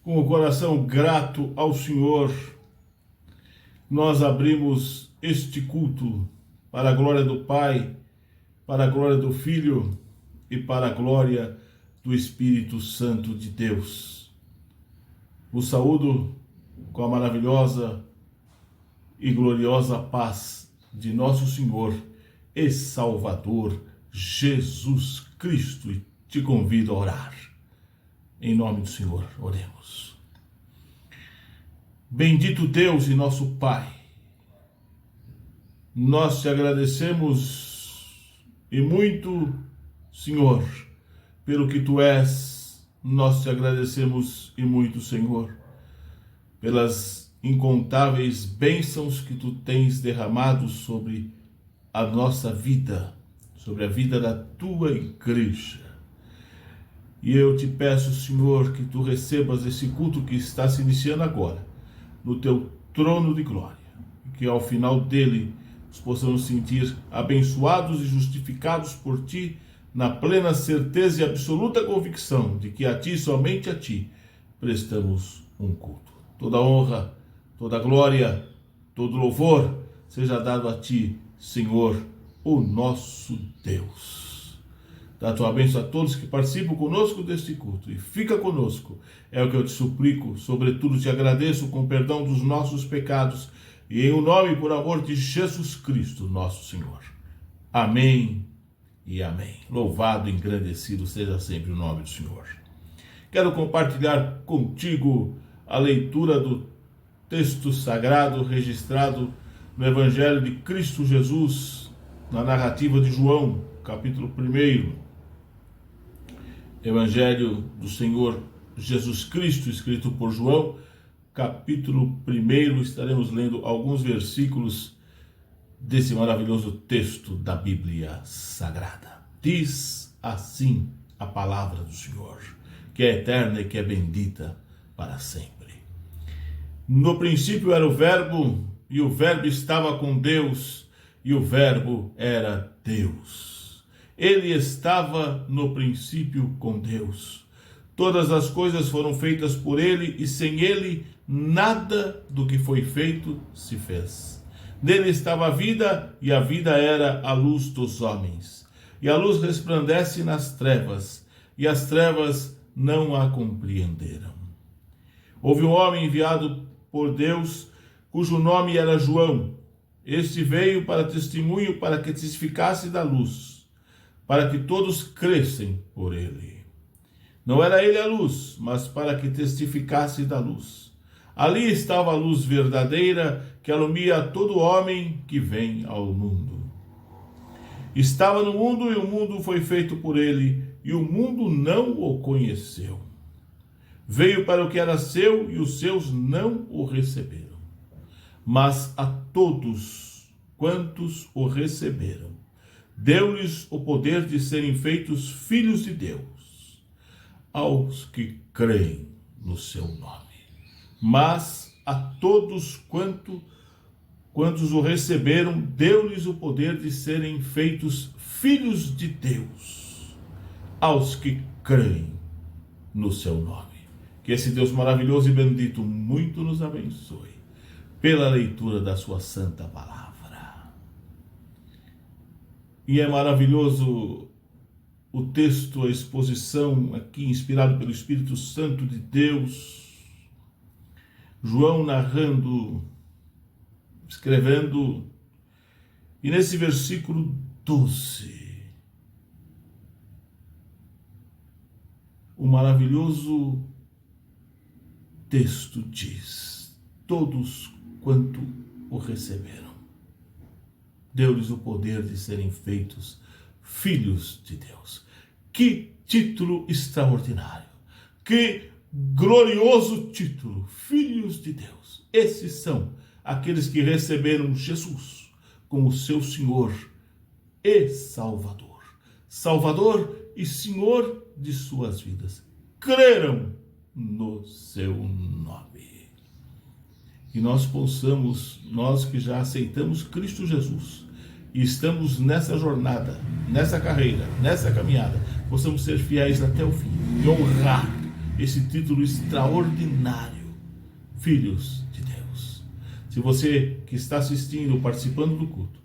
Com o coração grato ao Senhor, nós abrimos este culto para a glória do Pai, para a glória do Filho e para a glória do Espírito Santo de Deus. O saúdo com a maravilhosa e gloriosa paz de nosso Senhor e Salvador Jesus Cristo, e te convido a orar. Em nome do Senhor, oremos. Bendito Deus e nosso Pai, nós te agradecemos e muito, Senhor, pelo que tu és. Nós te agradecemos e muito, Senhor, pelas incontáveis bênçãos que tu tens derramado sobre a nossa vida, sobre a vida da tua igreja. E eu te peço, Senhor, que tu recebas esse culto que está se iniciando agora, no teu trono de glória, e que ao final dele nos possamos sentir abençoados e justificados por ti, na plena certeza e absoluta convicção de que a ti, somente a ti, prestamos um culto. Toda honra, toda glória, todo louvor seja dado a ti, Senhor, o nosso Deus. Dá a tua bênção a todos que participam conosco deste culto e fica conosco. É o que eu te suplico, sobretudo te agradeço com perdão dos nossos pecados e em o nome e por amor de Jesus Cristo, nosso Senhor. Amém e amém. Louvado e engrandecido seja sempre o nome do Senhor. Quero compartilhar contigo a leitura do texto sagrado registrado no Evangelho de Cristo Jesus, na narrativa de João, capítulo 1. Evangelho do Senhor Jesus Cristo, escrito por João, capítulo 1. Estaremos lendo alguns versículos desse maravilhoso texto da Bíblia Sagrada. Diz assim a palavra do Senhor, que é eterna e que é bendita para sempre. No princípio era o Verbo, e o Verbo estava com Deus, e o Verbo era Deus. Ele estava no princípio com Deus. Todas as coisas foram feitas por ele, e sem ele nada do que foi feito se fez. Nele estava a vida, e a vida era a luz dos homens. E a luz resplandece nas trevas, e as trevas não a compreenderam. Houve um homem enviado por Deus, cujo nome era João. Este veio para testemunho, para que testificasse da luz, para que todos crescem por ele. Não era ele a luz, mas para que testificasse da luz. Ali estava a luz verdadeira, que alumia a todo homem que vem ao mundo. Estava no mundo, e o mundo foi feito por ele, e o mundo não o conheceu. Veio para o que era seu, e os seus não o receberam. Mas a todos quantos o receberam, deu-lhes o poder de serem feitos filhos de Deus, aos que creem no seu nome. Mas a todos quantos o receberam, deu-lhes o poder de serem feitos filhos de Deus, aos que creem no seu nome. Que esse Deus maravilhoso e bendito muito nos abençoe pela leitura da sua santa palavra. E é maravilhoso o texto, a exposição aqui, inspirado pelo Espírito Santo de Deus. João narrando, escrevendo, e nesse versículo 12, o maravilhoso texto diz: todos quanto o receberam, deu-lhes o poder de serem feitos filhos de Deus. Que título extraordinário! Que glorioso título! Filhos de Deus. Esses são aqueles que receberam Jesus como seu Senhor e Salvador. Salvador e Senhor de suas vidas. Creram no seu nome. Que nós possamos, nós que já aceitamos Cristo Jesus, e estamos nessa jornada, nessa carreira, nessa caminhada, possamos ser fiéis até o fim e honrar esse título extraordinário, filhos de Deus. Se você que está assistindo, participando do culto,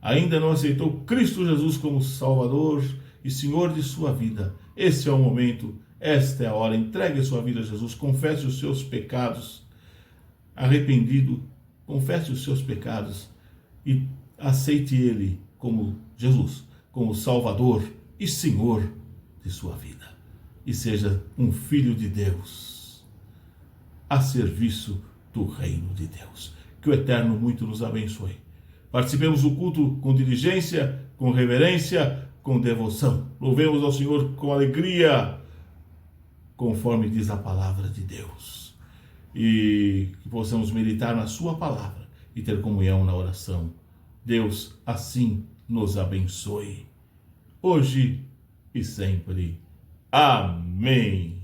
ainda não aceitou Cristo Jesus como Salvador e Senhor de sua vida, esse é o momento, esta é a hora. Entregue a sua vida a Jesus, confesse os seus pecados, arrependido, confesse os seus pecados e aceite Ele como Jesus, como Salvador e Senhor de sua vida. E seja um filho de Deus, a serviço do reino de Deus. Que o Eterno muito nos abençoe. Participemos do culto com diligência, com reverência, com devoção. Louvemos ao Senhor com alegria, conforme diz a palavra de Deus. E que possamos meditar na sua palavra e ter comunhão na oração. Deus assim nos abençoe, hoje e sempre. Amém.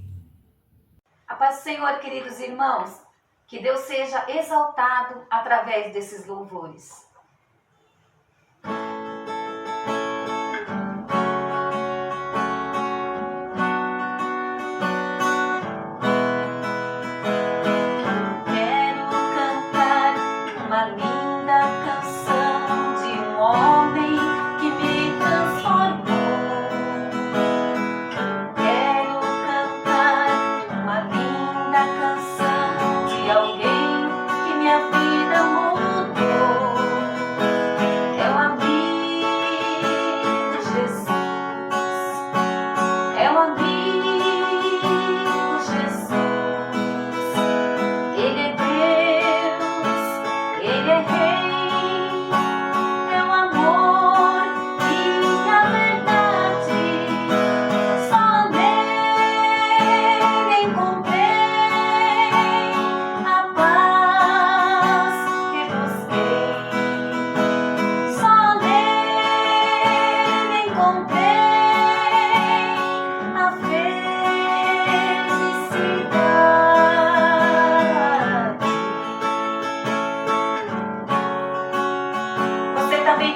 A paz do Senhor, queridos irmãos, que Deus seja exaltado através desses louvores.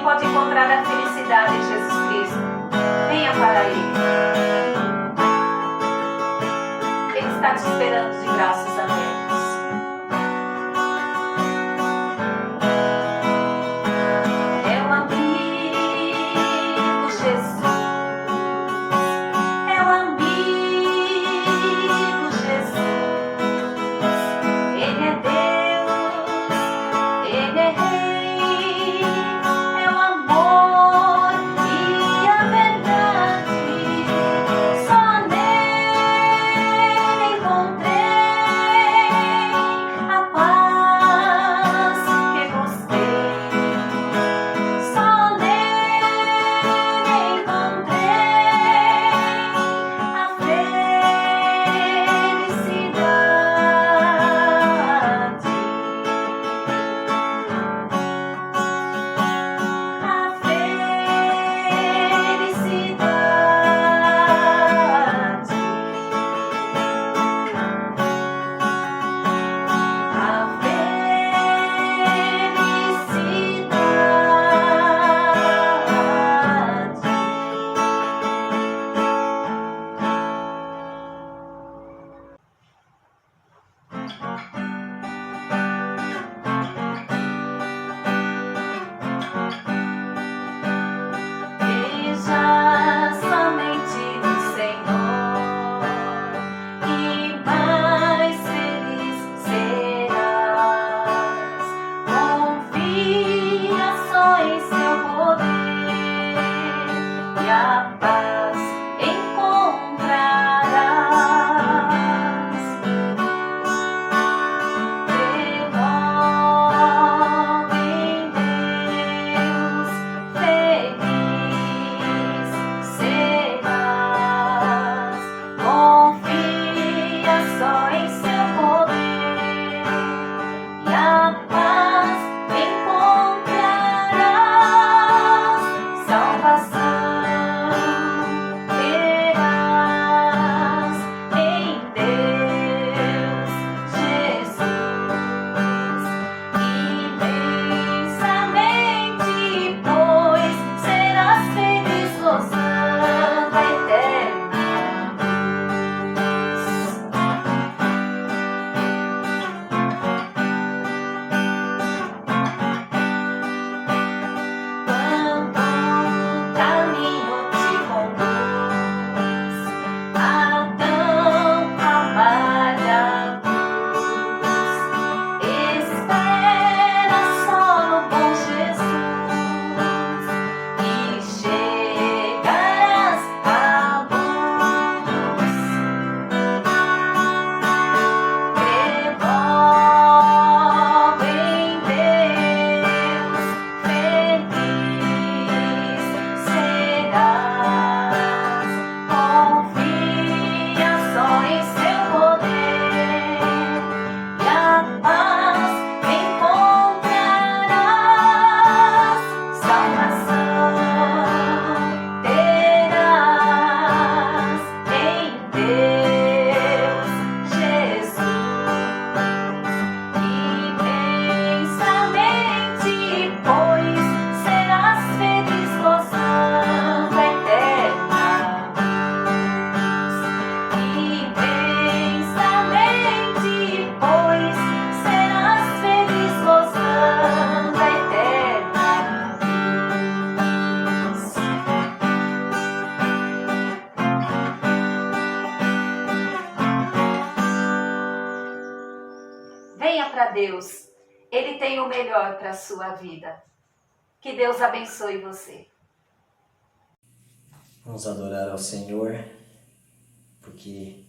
Pode encontrar a felicidade em Jesus Cristo. Venha para Ele. Ele está te esperando de braços abertos. É o amigo Jesus. É o amigo Jesus. Ele é Deus. Ele é Rei. para Deus, Ele tem o melhor para a sua vida. Que Deus abençoe você. Vamos adorar ao Senhor, porque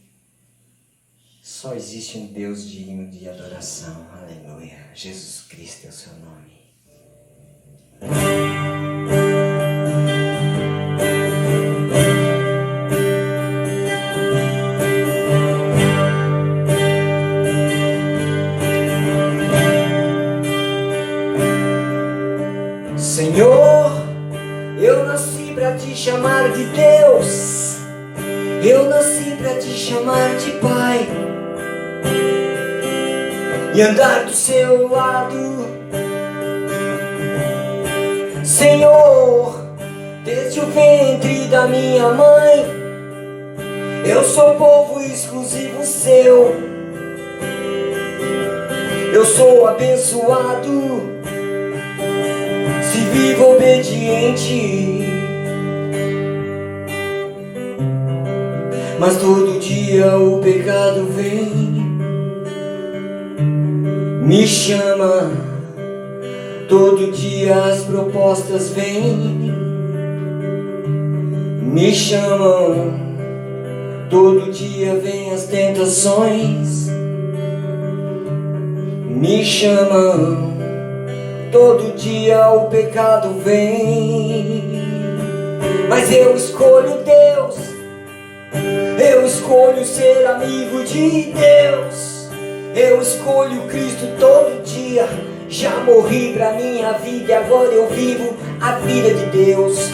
só existe um Deus digno de adoração. Aleluia. Jesus Cristo é o seu nome. Senhor, eu nasci pra te chamar de Deus, eu nasci pra te chamar de Pai, e andar do seu lado. Senhor, desde o ventre da minha mãe, eu sou povo exclusivo seu, eu sou abençoado, se vivo obediente. Mas todo dia o pecado vem, me chama, todo dia as propostas vêm, me chamam, todo dia vem as tentações, me chamam, todo dia o pecado vem. Mas eu escolho Deus, eu escolho ser amigo de Deus, eu escolho Cristo todo dia. Já morri pra minha vida e agora eu vivo a vida de Deus.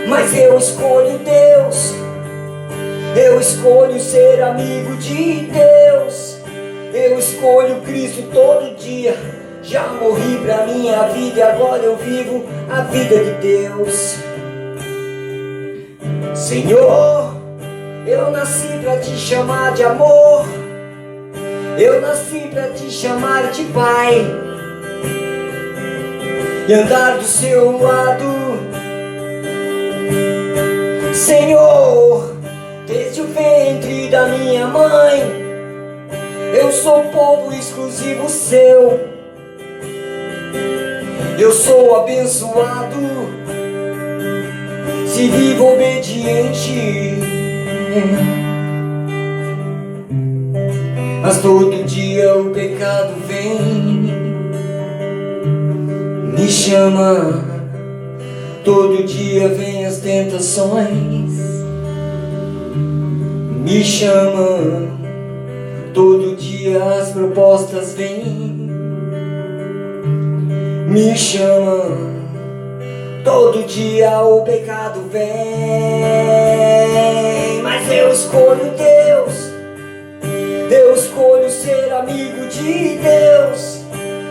Mas eu escolho Deus, eu escolho ser amigo de Deus, eu escolho Cristo todo dia. Já morri pra minha vida e agora eu vivo a vida de Deus. Senhor, eu nasci pra te chamar de amor, eu nasci pra te chamar de Pai, e andar do seu lado. Senhor, desde o ventre da minha mãe, eu sou povo exclusivo seu, eu sou abençoado, se vivo obediente. Mas todo dia o pecado vem, me chama, todo dia vem as tentações, me chama, todo dia as propostas vêm, me chama, todo dia o pecado vem. Mas eu escolho Deus, eu escolho ser amigo de Deus,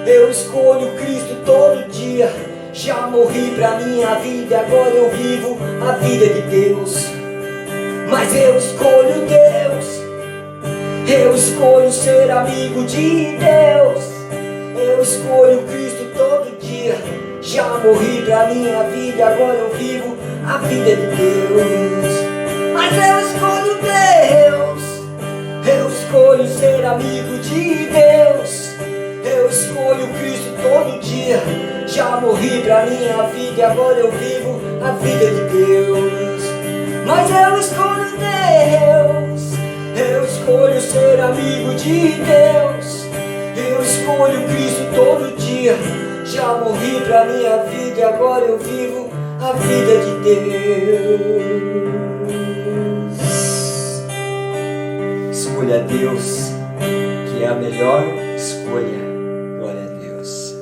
eu escolho Cristo todo dia. Já morri pra minha vida e agora eu vivo a vida de Deus. Mas eu escolho Deus, eu escolho ser amigo de Deus, eu escolho Cristo todo dia. Já morri pra minha vida e agora eu vivo a vida de Deus. Mas eu escolho Deus, eu escolho ser amigo de Deus, eu escolho Cristo todo dia. Já morri pra minha vida e agora eu vivo a vida de Deus. Mas eu escolho Deus, eu escolho ser amigo de Deus, eu escolho Cristo todo dia. Já morri pra minha vida e agora eu vivo a vida de Deus. Escolha Deus, que é a melhor escolha. Glória a Deus.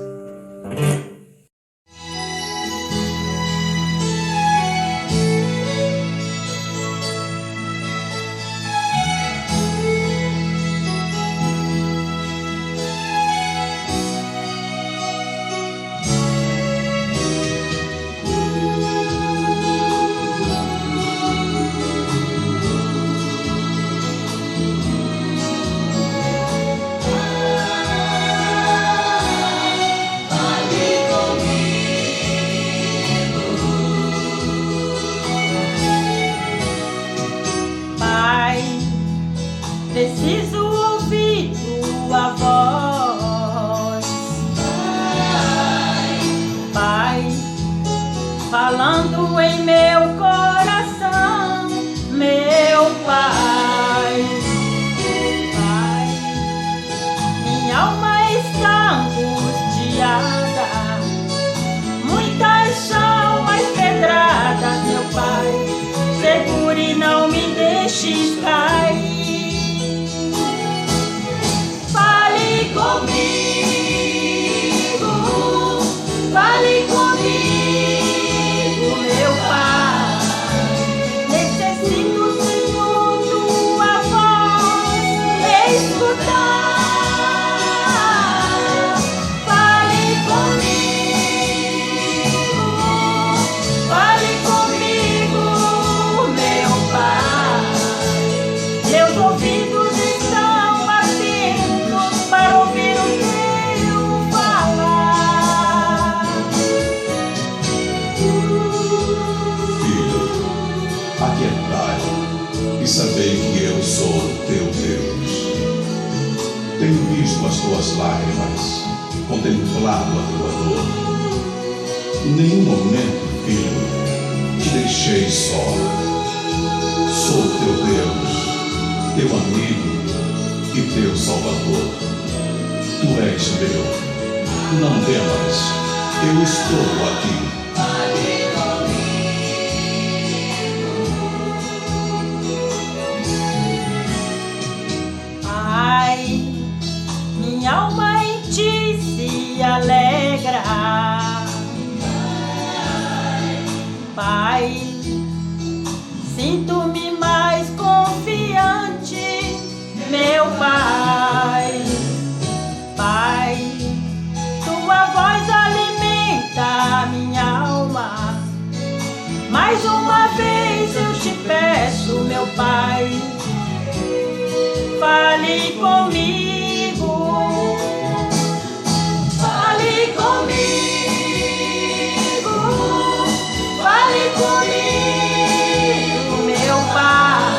sabei que eu sou teu Deus. Tenho visto as tuas lágrimas, contemplado a tua dor. Em nenhum momento, filho, te deixei só. Sou teu Deus, teu amigo e teu Salvador. Tu és meu, não temas, eu estou aqui. Pai, minha alma em ti se alegra. Pai, sinto-me mais confiante, meu Pai. Pai, tua voz alimenta minha alma. Mais uma vez eu te peço, meu Pai, fale comigo, fale comigo, fale comigo, meu Pai.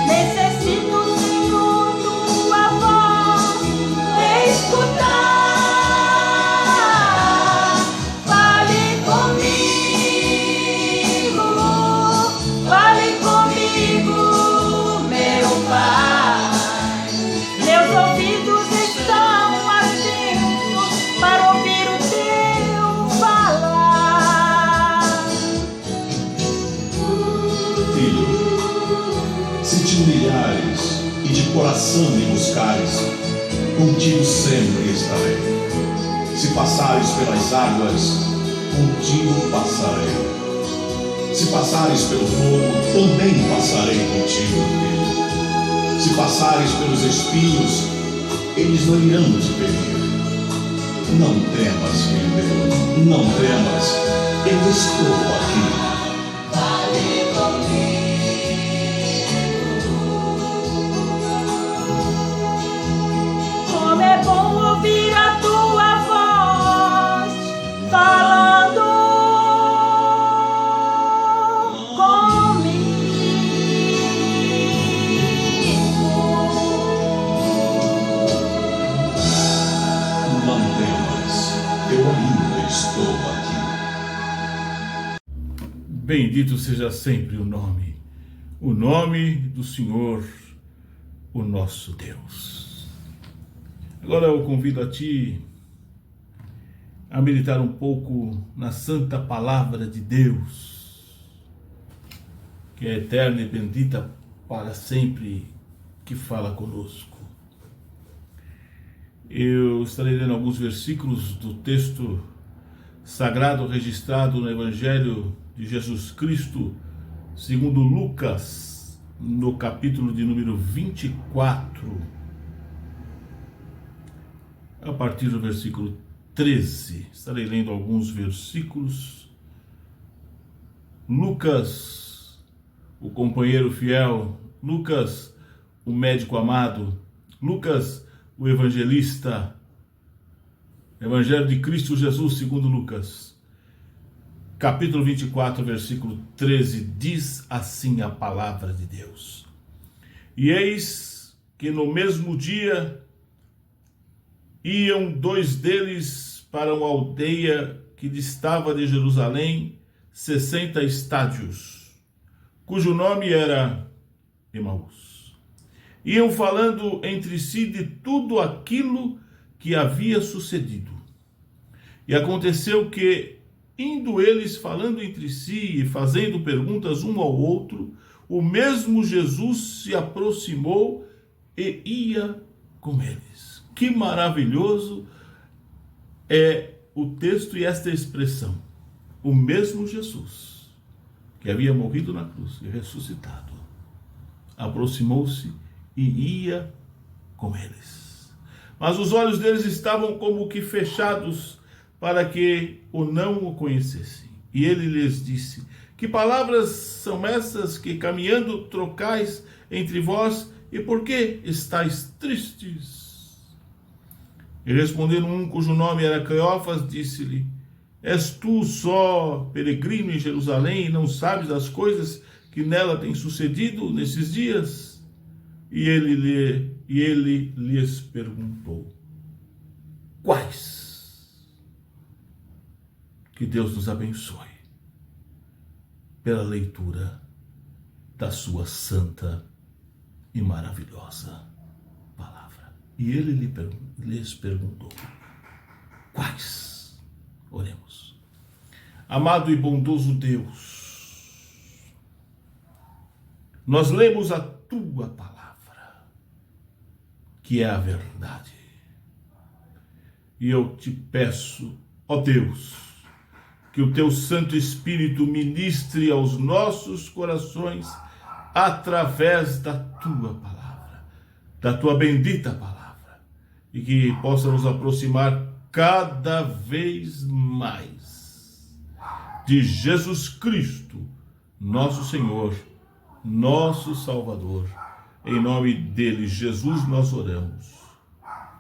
Necessito, Senhor, tua voz escutar. Fale comigo, fale comigo, meu Pai. Meus ouvidos estão atentos para ouvir o teu falar. Filho, se te humilhares e de coração me buscares, contigo sempre estarei. Se passares pelas águas, contigo passarei. Se passares pelo fogo, também passarei contigo, filho. Se passares pelos espinhos, eles não irão te ferir. Não temas, filho meu, não temas, eu estou aqui. Como é bom ouvir a tua voz falando comigo. Não temas, eu ainda estou aqui. Bendito seja sempre o nome do Senhor, o nosso Deus. Agora eu convido a ti a meditar um pouco na santa palavra de Deus, que é eterna e bendita para sempre, que fala conosco. Eu estarei lendo alguns versículos do texto sagrado registrado no Evangelho de Jesus Cristo, segundo Lucas, no capítulo de número 24, a partir do versículo 13. Estarei lendo alguns versículos. Lucas, o companheiro fiel, Lucas, o médico amado, Lucas, o evangelista, Evangelho de Cristo Jesus segundo Lucas, capítulo 24, versículo 13, diz assim a palavra de Deus: E eis que no mesmo dia iam dois deles para uma aldeia que distava de Jerusalém 60 estádios, cujo nome era Emaús. Iam falando entre si de tudo aquilo que havia sucedido. E aconteceu que, indo eles falando entre si e fazendo perguntas um ao outro, o mesmo Jesus se aproximou e ia com eles. Que maravilhoso é o texto e esta expressão. O mesmo Jesus, que havia morrido na cruz e ressuscitado, aproximou-se e ia com eles. Mas os olhos deles estavam como que fechados para que o não o conhecessem. E ele lhes disse: Que palavras são essas que caminhando trocais entre vós, e por que estáis tristes? E respondendo um cujo nome era Cleófas, disse-lhe: És tu só peregrino em Jerusalém e não sabes as coisas que nela têm sucedido nesses dias? E ele lhes perguntou: quais? Que Deus nos abençoe pela leitura da sua santa e maravilhosa palavra. E ele lhes perguntou: quais? Oremos. Amado e bondoso Deus, nós lemos a tua palavra, que é a verdade. E eu te peço, ó Deus, que o teu Santo Espírito ministre aos nossos corações através da tua palavra, da tua bendita palavra, e que possa nos aproximar cada vez mais de Jesus Cristo, nosso Senhor, nosso Salvador. Em nome dele, Jesus, nós oramos.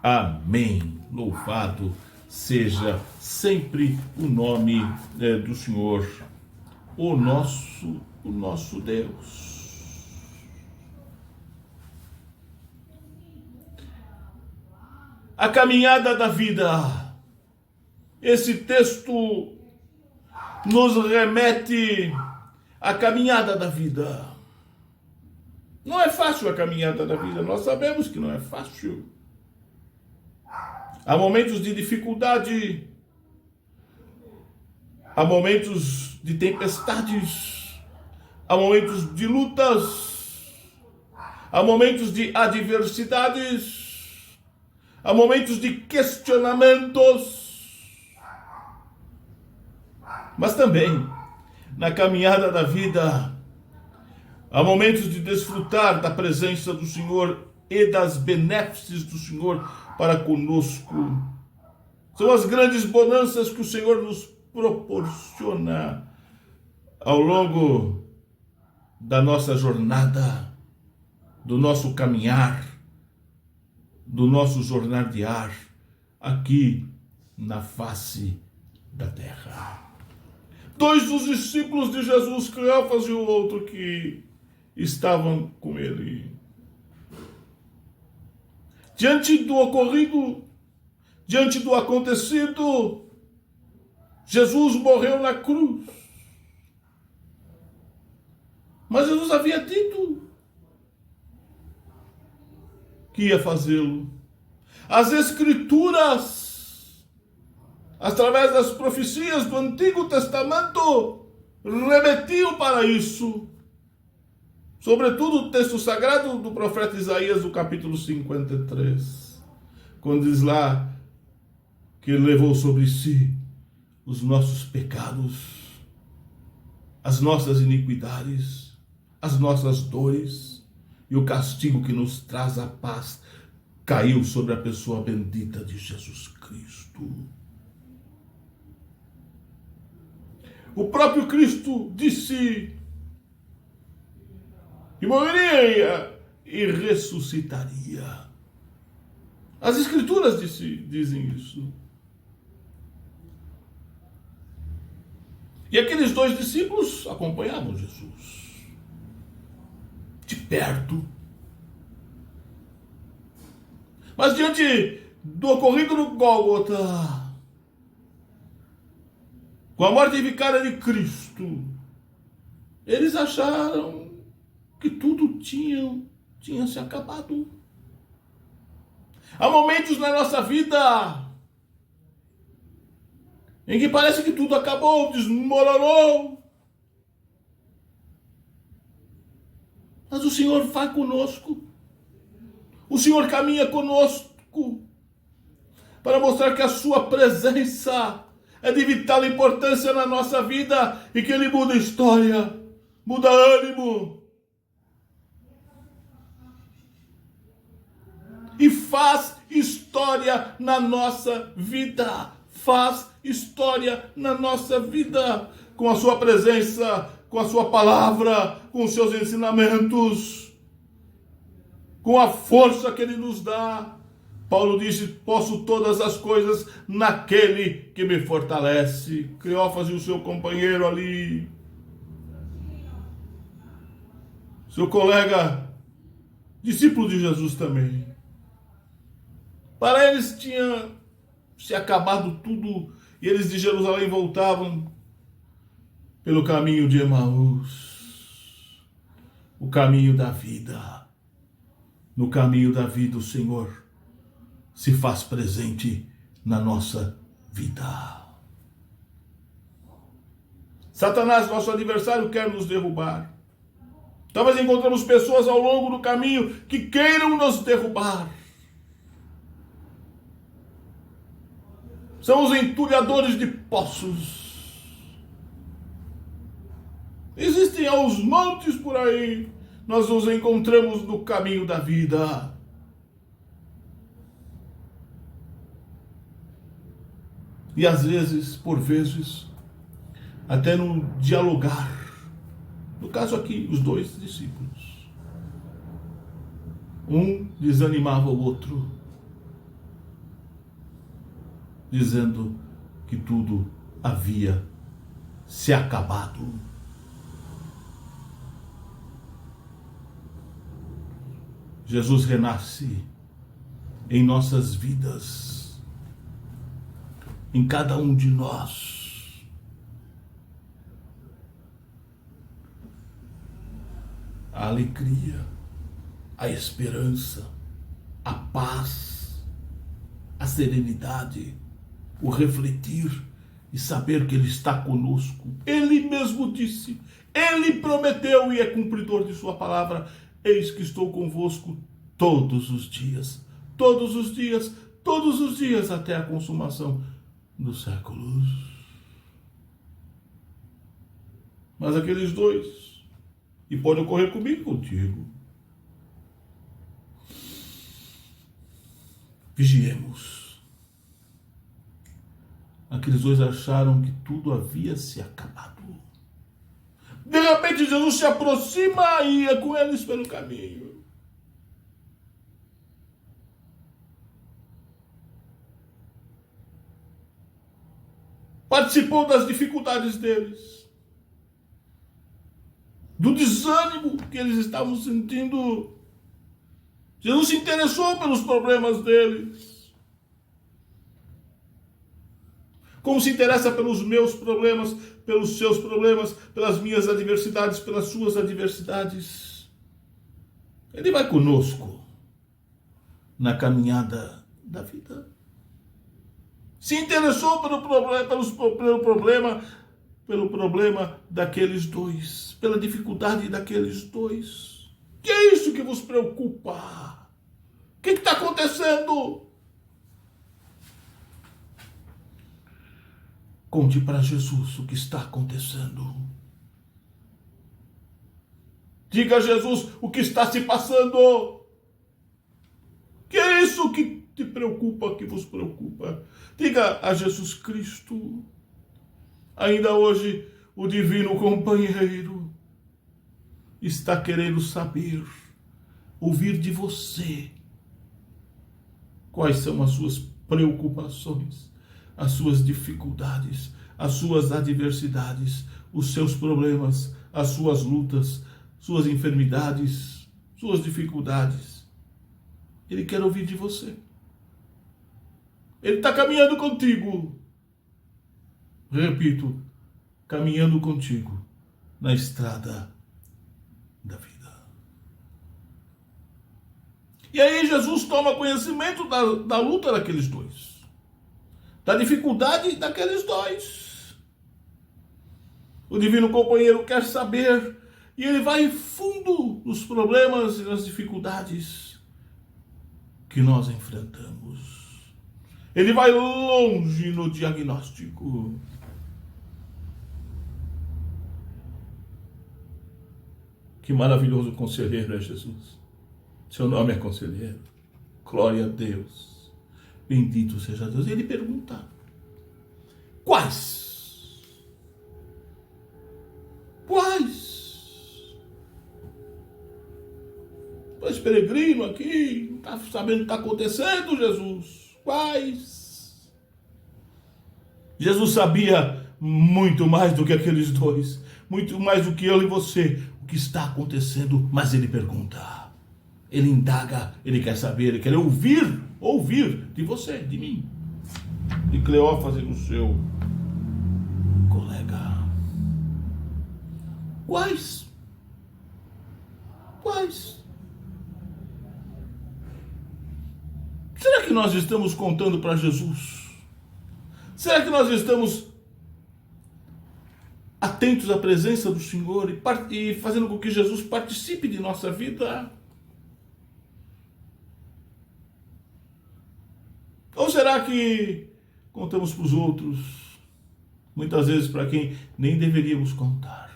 Amém. Louvado seja sempre o nome do Senhor, o nosso Deus. A caminhada da vida. Esse texto nos remete à caminhada da vida. Não é fácil a caminhada da vida, nós sabemos que não é fácil. Há momentos de dificuldade, há momentos de tempestades, há momentos de lutas, há momentos de adversidades, há momentos de questionamentos. Mas também, na caminhada da vida, há momentos de desfrutar da presença do Senhor e das benéfices do Senhor para conosco. São as grandes bonanças que o Senhor nos proporciona ao longo da nossa jornada, do nosso caminhar, do nosso jornadear aqui na face da terra. Dois dos discípulos de Jesus, Cleófas e o outro que estavam com ele. Diante do ocorrido, diante do acontecido, Jesus morreu na cruz. Mas Jesus havia dito que ia fazê-lo. As Escrituras, através das profecias do Antigo Testamento, remetiam para isso. Sobretudo o texto sagrado do profeta Isaías, do capítulo 53, quando diz lá que ele levou sobre si os nossos pecados, as nossas iniquidades, as nossas dores, e o castigo que nos traz a paz caiu sobre a pessoa bendita de Jesus Cristo. O próprio Cristo disse que morreria e ressuscitaria. As Escrituras dizem isso. E aqueles dois discípulos acompanhavam Jesus de perto. Mas diante do ocorrido no Gólgota, com a morte vicária de Cristo, eles acharam que tudo tinha se acabado. Há momentos na nossa vida em que parece que tudo acabou, desmoronou. Mas o Senhor vai conosco. O Senhor caminha conosco para mostrar que a sua presença é de vital importância na nossa vida e que Ele muda a história, muda ânimo e faz história na nossa vida. Faz história na nossa vida com a sua presença, com a sua palavra, com os seus ensinamentos, com a força que Ele nos dá Paulo disse: posso todas as coisas naquele que me fortalece. Cleófas e o seu companheiro ali, seu colega, discípulo de Jesus também. Para eles tinha se acabado tudo e eles de Jerusalém voltavam pelo caminho de Emaús, o caminho da vida. No caminho da vida, o Senhor se faz presente na nossa vida. Satanás, nosso adversário, quer nos derrubar. Talvez encontremos pessoas ao longo do caminho que queiram nos derrubar. São os entulhadores de poços. Existem aos montes por aí. Nós os encontramos no caminho da vida. E às vezes, por vezes, até no dialogar. No caso aqui, os dois discípulos. Um desanimava o outro, dizendo que tudo havia se acabado. Jesus renasce em nossas vidas, em cada um de nós. A alegria, a esperança, a paz, a serenidade, o refletir e saber que Ele está conosco. Ele mesmo disse, Ele prometeu e é cumpridor de sua palavra: eis que estou convosco todos os dias, todos os dias, todos os dias, até a consumação dos séculos. Mas aqueles dois, e pode ocorrer comigo e contigo, vigiemos. Aqueles dois acharam que tudo havia se acabado. De repente Jesus se aproxima e ia com eles pelo caminho. Participou das dificuldades deles, do desânimo que eles estavam sentindo. Jesus se interessou pelos problemas deles, como se interessa pelos meus problemas, pelos seus problemas, pelas minhas adversidades, pelas suas adversidades. Ele vai conosco na caminhada da vida. Se interessou pelo problema daqueles dois, pela dificuldade daqueles dois. Que é isso que vos preocupa? O que está acontecendo? Conte para Jesus o que está acontecendo. Diga a Jesus o que está se passando. Que é isso que te preocupa, que vos preocupa? Diga a Jesus Cristo. Ainda hoje, o divino companheiro está querendo saber, ouvir de você quais são as suas preocupações, as suas dificuldades, as suas adversidades, os seus problemas, as suas lutas, suas enfermidades, suas dificuldades. Ele quer ouvir de você. Ele está caminhando contigo. Repito, caminhando contigo na estrada da vida. E aí Jesus toma conhecimento da luta daqueles dois, da dificuldade daqueles dois. O divino companheiro quer saber e ele vai fundo nos problemas e nas dificuldades que nós enfrentamos. Ele vai longe no diagnóstico. Que maravilhoso conselheiro é Jesus. Seu nome é conselheiro. Glória a Deus. Bendito seja Deus. Ele pergunta: quais? Quais? Pois peregrino aqui, está sabendo o que está acontecendo, Jesus? Quais? Jesus sabia muito mais do que aqueles dois, muito mais do que eu e você, o que está acontecendo, mas ele pergunta, ele indaga, ele quer saber, ele quer ouvir de você, de mim, de Cleófas e do seu colega. Quais? Será que nós estamos contando para Jesus? Será que nós estamos atentos à presença do Senhor e fazendo com que Jesus participe de nossa vida? Ou será que contamos para os outros, muitas vezes para quem nem deveríamos contar?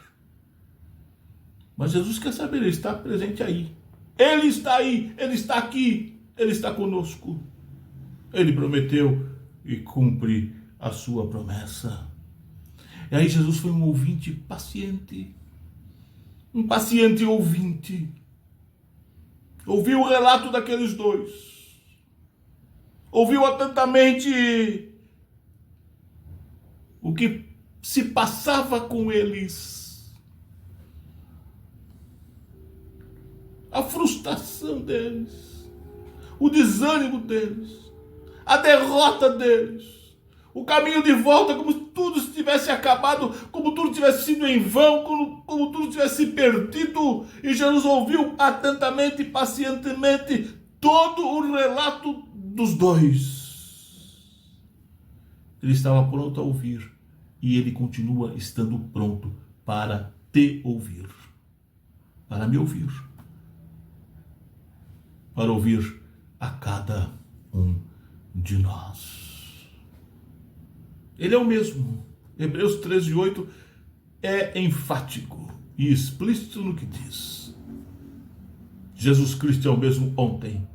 Mas Jesus quer saber, ele está presente aí. Ele está aí, ele está aqui, ele está conosco. Ele prometeu e cumpre a sua promessa. E aí Jesus foi um ouvinte paciente. Um paciente ouvinte. Ouviu o relato daqueles dois. Ouviu atentamente o que se passava com eles. A frustração deles, o desânimo deles, a derrota deles, o caminho de volta, como se tudo tivesse acabado, como tudo tivesse sido em vão, como tudo tivesse perdido. E Jesus ouviu atentamente e pacientemente todo o relato dos dois. Ele estava pronto a ouvir e ele continua estando pronto para te ouvir, para me ouvir, para ouvir a cada um de nós. Ele é o mesmo. Hebreus 13:8 é enfático e explícito no que diz. Jesus Cristo é o mesmo ontem,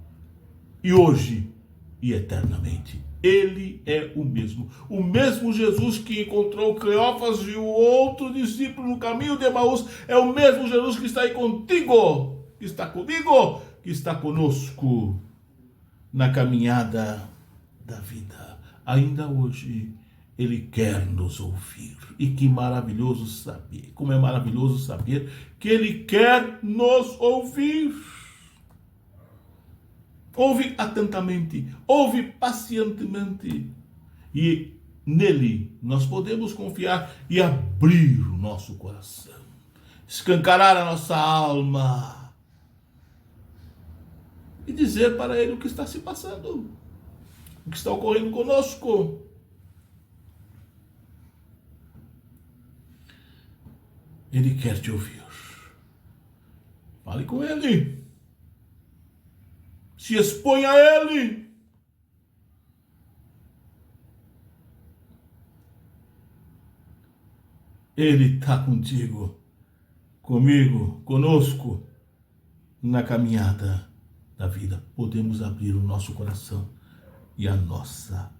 e hoje, e eternamente. Ele é o mesmo Jesus que encontrou Cleófas e o outro discípulo no caminho de Emaús, é o mesmo Jesus que está aí contigo, que está comigo, que está conosco na caminhada da vida. Ainda hoje, Ele quer nos ouvir. E que maravilhoso saber, como é maravilhoso saber que Ele quer nos ouvir. Ouve atentamente, ouve pacientemente. E nele nós podemos confiar e abrir o nosso coração, escancarar a nossa alma e dizer para Ele o que está se passando, o que está ocorrendo conosco. Ele quer te ouvir. Fale com Ele. Se exponha a Ele. Ele está contigo, comigo, conosco, na caminhada da vida. Podemos abrir o nosso coração e a nossa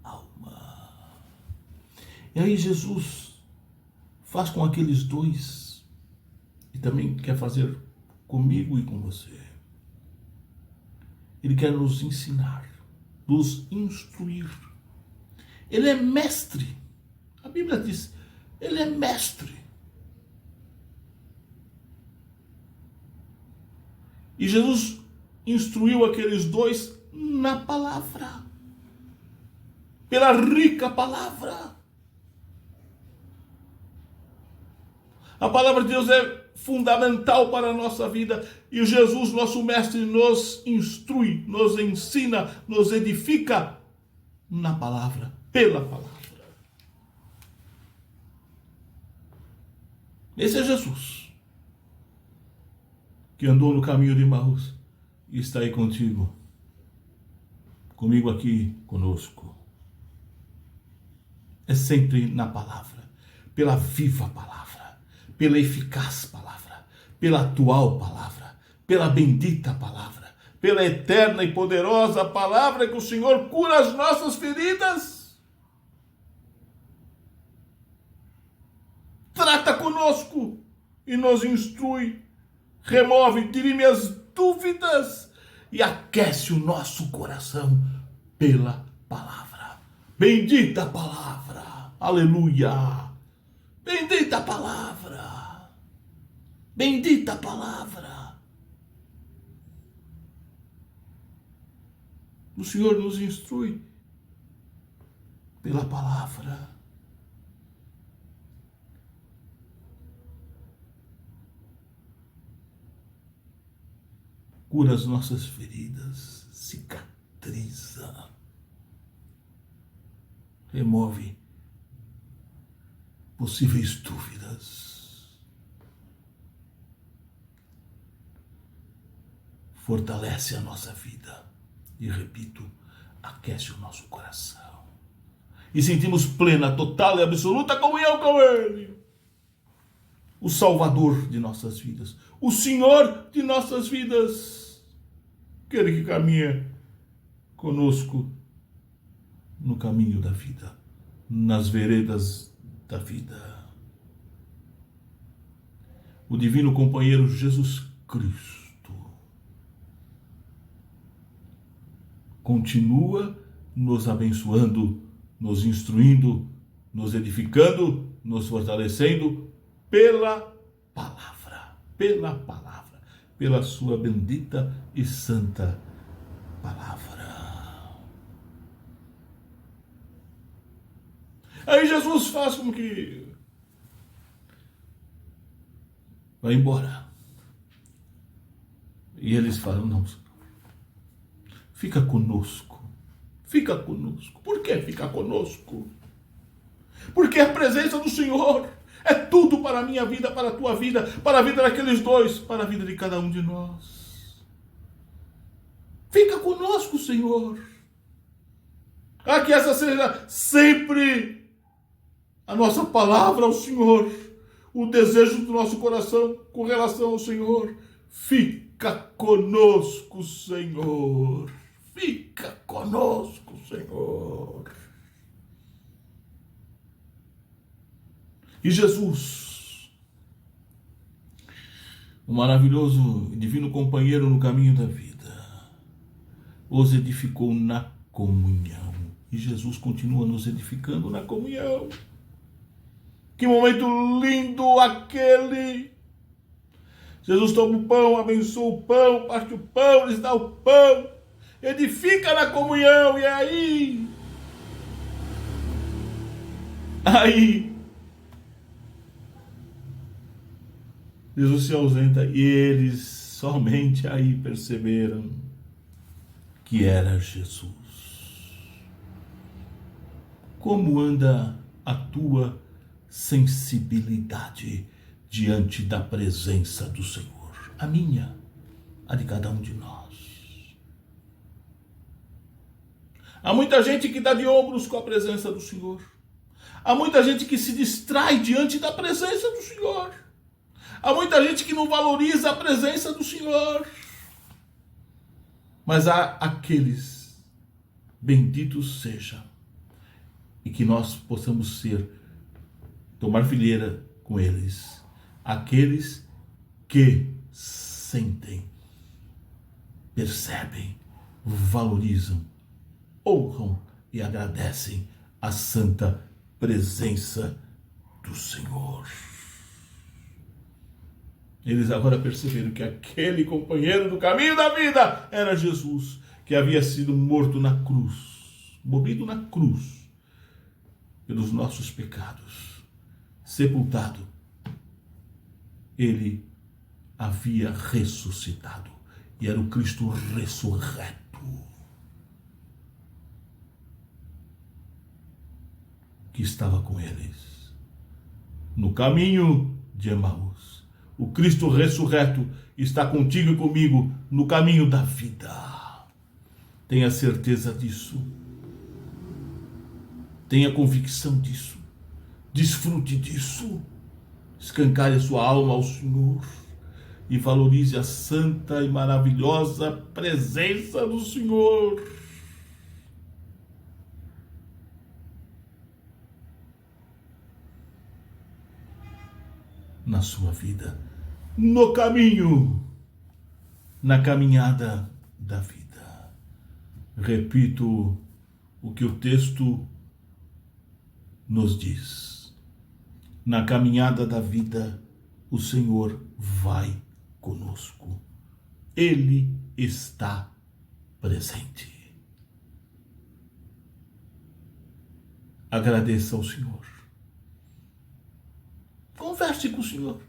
alma. E aí Jesus faz com aqueles dois e também quer fazer comigo e com você. Ele quer nos ensinar, nos instruir. Ele é mestre. A Bíblia diz, Ele é mestre. E Jesus instruiu aqueles dois na palavra, pela rica palavra. A palavra de Deus é fundamental para a nossa vida, e Jesus, nosso mestre, nos instrui, nos ensina, nos edifica na palavra, pela palavra. Esse é Jesus, que andou no caminho de Emaús e está aí contigo, comigo aqui, conosco. É sempre na palavra, pela viva palavra, pela eficaz palavra, pela atual palavra, pela bendita palavra, pela eterna e poderosa palavra que o Senhor cura as nossas feridas. Trata conosco e nos instrui, remove, dirime as dúvidas e aquece o nosso coração pela palavra. Bendita a palavra. Aleluia. Bendita a palavra. Bendita a palavra. O Senhor nos instrui pela palavra. Cura as nossas feridas, cicatriza, remove possíveis dúvidas, fortalece a nossa vida e, repito, aquece o nosso coração. E sentimos plena, total e absoluta comunhão com Ele, o Salvador de nossas vidas, o Senhor de nossas vidas, aquele que caminha conosco no caminho da vida, nas veredas da vida. O divino companheiro Jesus Cristo continua nos abençoando, nos instruindo, nos edificando, nos fortalecendo pela palavra, pela sua bendita e santa palavra. Aí Jesus faz como que vai embora. E eles falam, não, fica conosco. Fica conosco. Por que fica conosco? Porque a presença do Senhor é tudo para a minha vida, para a tua vida, para a vida daqueles dois, para a vida de cada um de nós. Fica conosco, Senhor. Que essa seja sempre a nossa palavra ao Senhor, o desejo do nosso coração com relação ao Senhor. Fica conosco, Senhor. Fica conosco, Senhor. E Jesus, o maravilhoso e divino companheiro no caminho da vida, os edificou na comunhão. E Jesus continua nos edificando na comunhão. Que momento lindo aquele! Jesus toma o pão, abençoa o pão, parte o pão, lhes dá o pão, edifica na comunhão. E aí Jesus se ausenta e eles somente aí perceberam que era Jesus. Como anda a tua sensibilidade diante da presença do Senhor? A minha, a de cada um de nós. Há muita gente que dá de ombros com a presença do Senhor. Há muita gente que se distrai diante da presença do Senhor. Há muita gente que não valoriza a presença do Senhor. Mas há aqueles, benditos seja, e que nós possamos tomar fileira com eles, aqueles que sentem, percebem, valorizam, honram e agradecem a santa presença do Senhor. Eles agora perceberam que aquele companheiro do caminho da vida era Jesus, que havia sido morto na cruz, movido na cruz pelos nossos pecados, sepultado. Ele havia ressuscitado e era o Cristo ressurreto. Que estava com eles no caminho de Emaús. O Cristo ressurreto está contigo e comigo no caminho da vida. Tenha certeza disso. Tenha convicção disso. Desfrute disso. Escancare a sua alma ao Senhor e valorize a santa e maravilhosa presença do Senhor. Na sua vida, no caminho, na caminhada da vida. Repito o que o texto nos diz. Na caminhada da vida, o Senhor vai conosco. Ele está presente. Agradeça ao Senhor. Converse com o Senhor.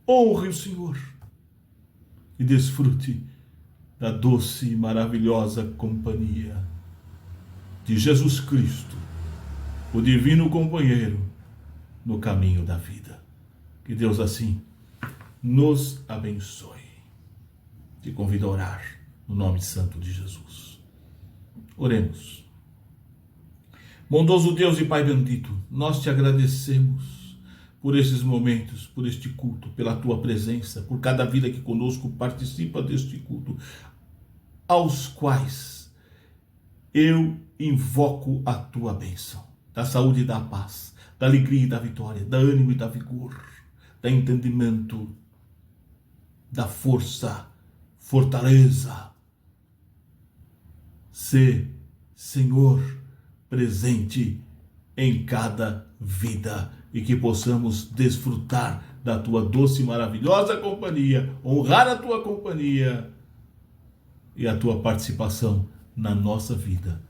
Honre o Senhor. E desfrute da doce e maravilhosa companhia de Jesus Cristo, o divino companheiro, no caminho da vida. Que Deus assim nos abençoe. Te convido a orar no nome santo de Jesus. Oremos. Bondoso Deus e Pai bendito, nós te agradecemos por esses momentos, por este culto, pela tua presença, por cada vida que conosco participa deste culto, aos quais eu invoco a tua bênção, da saúde e da paz, da alegria e da vitória, da ânimo e da vigor, da entendimento, da força, fortaleza. Sê, Senhor, presente em cada vida e que possamos desfrutar da tua doce e maravilhosa companhia, honrar a tua companhia e a tua participação na nossa vida,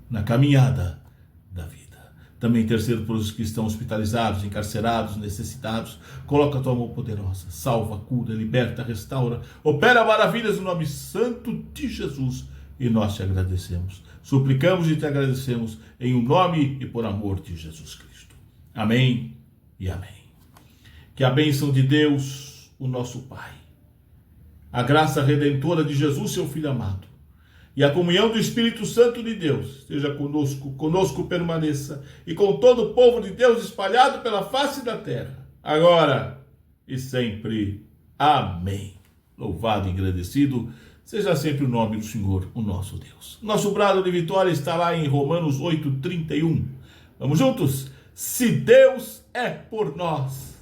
na caminhada da vida. Também intercedo por os que estão hospitalizados, encarcerados, necessitados. Coloca a tua mão poderosa, salva, cura, liberta, restaura, opera maravilhas no nome santo de Jesus. E nós te agradecemos, suplicamos e te agradecemos em nome e por amor de Jesus Cristo. Amém e amém. Que a bênção de Deus, o nosso Pai, a graça redentora de Jesus, seu Filho amado, e a comunhão do Espírito Santo de Deus esteja conosco permaneça, e com todo o povo de Deus espalhado pela face da terra, agora e sempre. Amém. Louvado e agradecido seja sempre o nome do Senhor, o nosso Deus. Nosso brado de vitória está lá em Romanos 8:31. Vamos juntos? Se Deus é por nós,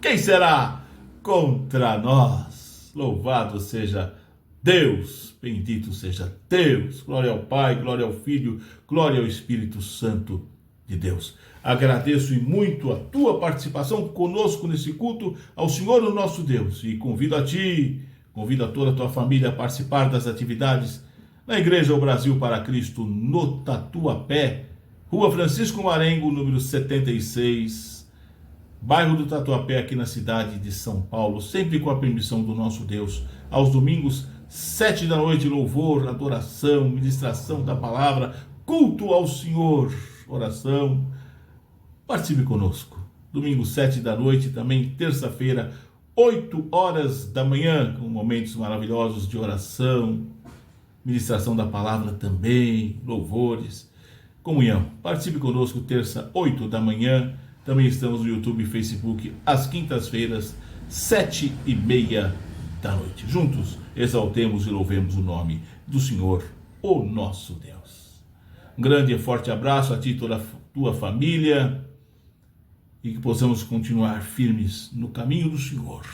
quem será contra nós? Louvado seja Deus, bendito seja Deus. Glória ao Pai, glória ao Filho, glória ao Espírito Santo de Deus. Agradeço e muito a tua participação conosco nesse culto ao Senhor, o nosso Deus. E convido a ti, convido a toda a tua família a participar das atividades na Igreja O Brasil para Cristo, no Tatuapé, Rua Francisco Marengo, número 76, bairro do Tatuapé, aqui na cidade de São Paulo, sempre com a permissão do nosso Deus. Aos domingos, 7 da noite, louvor, adoração, ministração da palavra, culto ao Senhor, oração. Participe conosco. Domingo, 7 da noite, também terça-feira, 8 horas da manhã, com momentos maravilhosos de oração, ministração da palavra também, louvores, comunhão. Participe conosco, terça, 8 da manhã. Também estamos no YouTube e Facebook, às quintas-feiras, 7:30 da noite. Juntos, exaltemos e louvemos o nome do Senhor, o nosso Deus. Um grande e forte abraço a ti e toda a tua família, e que possamos continuar firmes no caminho do Senhor,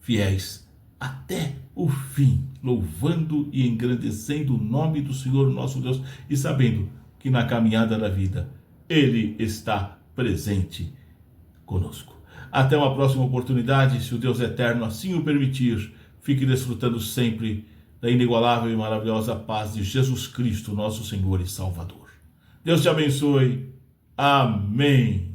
fiéis até o fim, louvando e engrandecendo o nome do Senhor, nosso Deus, e sabendo que na caminhada da vida Ele está presente conosco. Até uma próxima oportunidade, se o Deus eterno assim o permitir. Fique desfrutando sempre da inigualável e maravilhosa paz de Jesus Cristo, nosso Senhor e Salvador. Deus te abençoe. Amém.